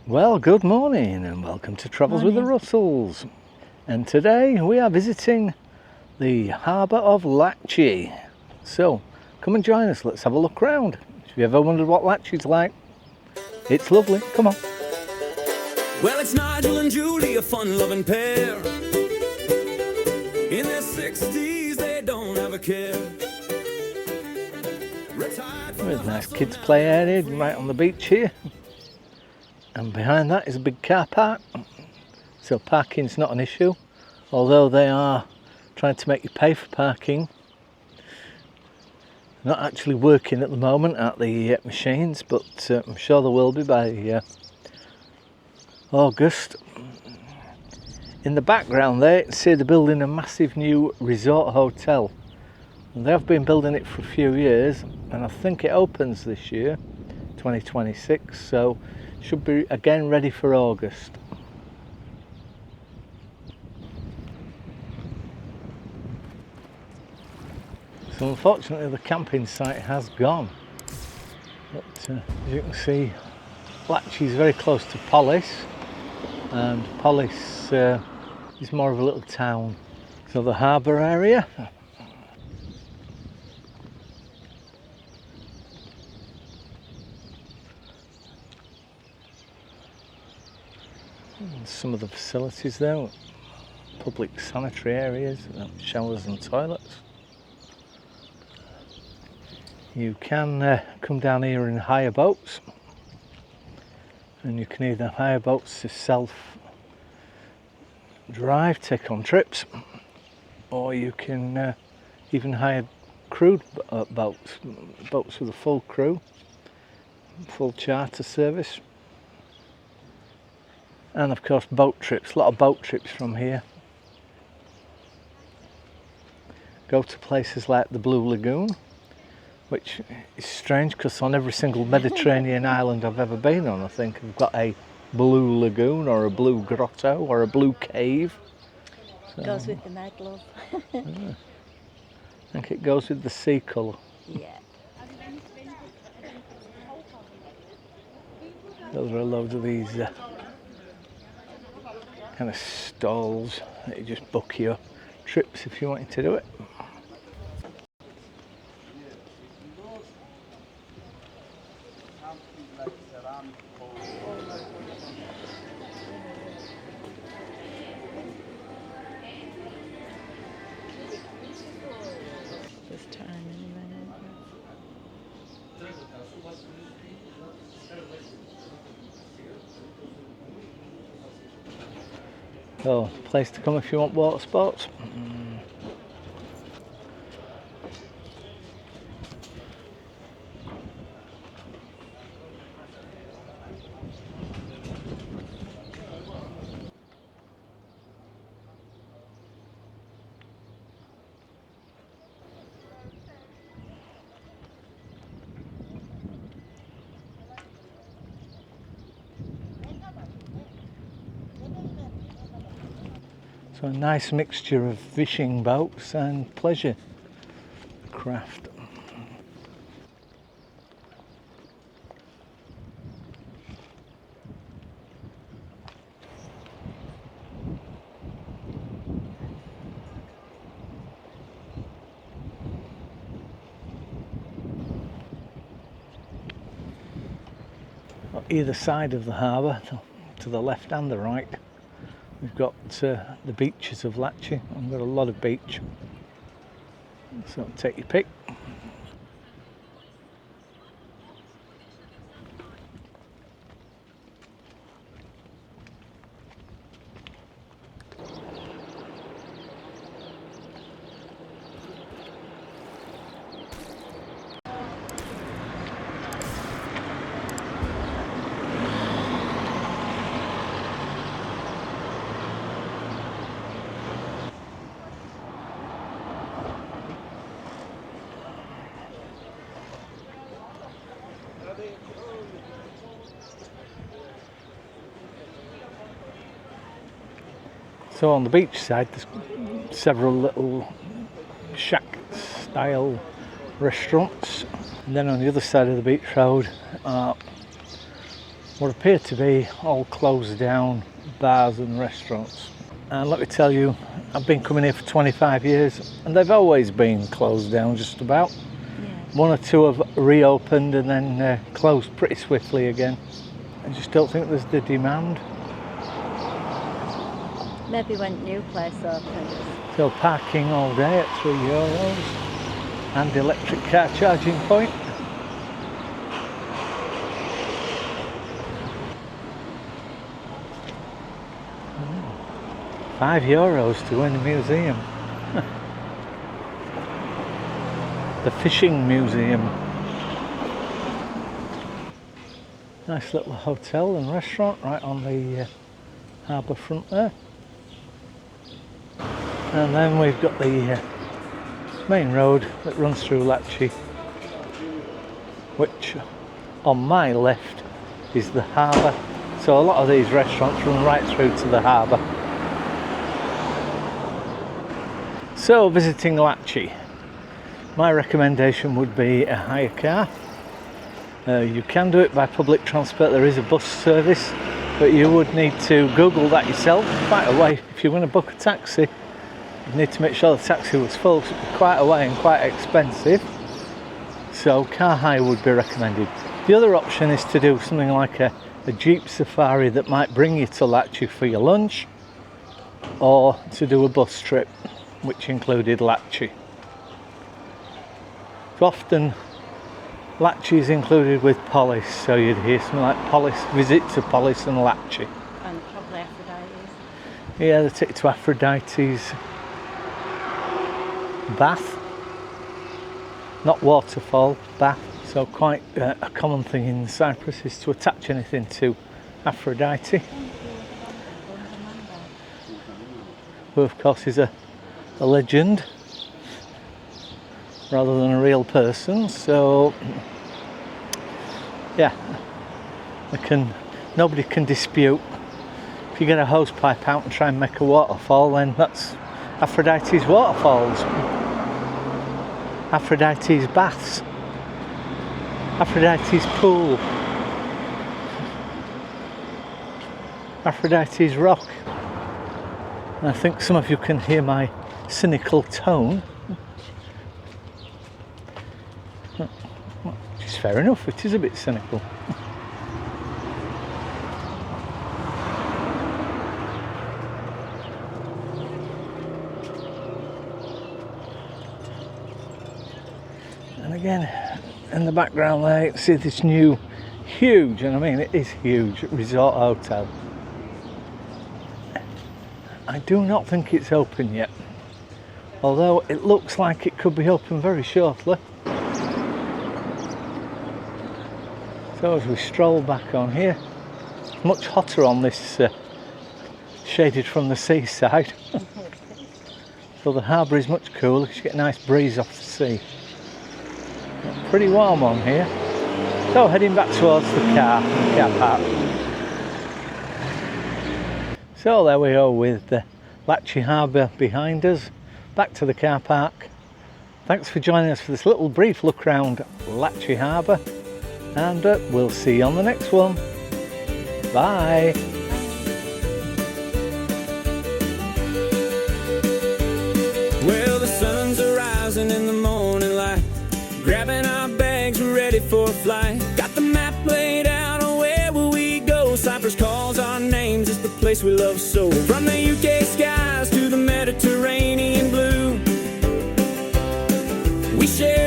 Well, good morning and welcome to Travels with the Russells. And today we are visiting the harbour of Latchi. So come and join us, let's have a look around. If you ever wondered what Latchi's like, it's lovely, come on. Well, it's Nigel and Julie, a fun-loving pair. In their 60s, they don't have a care. There's a nice kids play area right on the beach here. And behind that is a big car park. So parking's not an issue, although they are trying to make you pay for parking. Not actually working at the moment at the machines, but I'm sure there will be by August. In the background there, you can see they're building a massive new resort hotel. And they have been building it for a few years, and I think it opens this year, 2026, so should be again ready for August. So unfortunately the camping site has gone, but as you can see, Latchi is very close to Polis, and Polis is more of a little town. So the harbour area. And some of the facilities there, public sanitary areas, showers and toilets. You can come down here in hire boats, and you can either hire boats to self-drive, take on trips, or you can even hire crewed boats with a full crew, full charter service. And of course boat trips, a lot of boat trips from here. Go to places like the Blue Lagoon, which is strange because on every single Mediterranean island I've ever been on, I think I've got a blue lagoon or a blue grotto or a blue cave. So, goes with the night, love. I think it goes with the sea colour. Yeah. Those are a load of these kind of stalls that you just book your trips if you wanted to do it. This time anyway. So, place to come if you want water sports. So a nice mixture of fishing boats and pleasure craft. On either side of the harbour, to the left and the right, we've got the beaches of Latchi. We've got a lot of beach, so take your pick. So on the beach side there's several little shack style restaurants, and then on the other side of the beach road are what appear to be all closed down bars and restaurants. And let me tell you, I've been coming here for 25 years and they've always been closed down just about. Yeah. One or two have reopened and then closed pretty swiftly again. I just don't think there's the demand. Maybe when new place opens. Still parking all day at €3 and electric car charging point. €5 to win a museum. The fishing museum. Nice little hotel and restaurant right on the harbour front there. And then we've got the main road that runs through Latchi, which on my left is the harbour. So a lot of these restaurants run right through to the harbour. So visiting Latchi, my recommendation would be a hire car. You can do it by public transport, there is a bus service, but you would need to Google that yourself. Quite a way. If you want to book a taxi, you need to make sure the taxi was full, so it'd be quite a way and quite expensive. So car hire would be recommended. The other option is to do something like a jeep safari that might bring you to Latchi for your lunch, or to do a bus trip which included Latchi. So often Latchi is included with Polis, so you'd hear something like Polis, visit to Polis and Latchi. And probably Aphrodite's. Yeah, they take you to Aphrodite's bath, not waterfall, bath. So quite a common thing in Cyprus is to attach anything to Aphrodite, who of course is a legend rather than a real person. So yeah, nobody can dispute. If you get a hose pipe out and try and make a waterfall, then that's Aphrodite's waterfalls, Aphrodite's baths, Aphrodite's pool, Aphrodite's rock. And I think some of you can hear my cynical tone. Which is fair enough, it is a bit cynical. And again, in the background there, you can see this new huge, and I mean it is huge, resort hotel. I do not think it's open yet, although it looks like it could be open very shortly. So as we stroll back on here, it's much hotter on this shaded from the seaside. So the harbour is much cooler because you get a nice breeze off the sea. Pretty warm on here. So heading back towards the car park. So there we go with the Latchi Harbour behind us. Back to the car park. Thanks for joining us for this little brief look around Latchi Harbour, and we'll see you on the next one. Bye. Well, the sun's arising in the morning light, grabbing our bags, we're ready for a flight. Got the map laid out on where will we go. Cyprus calls our names, it's the place we love so. From the UK skies to the Mediterranean blue, we share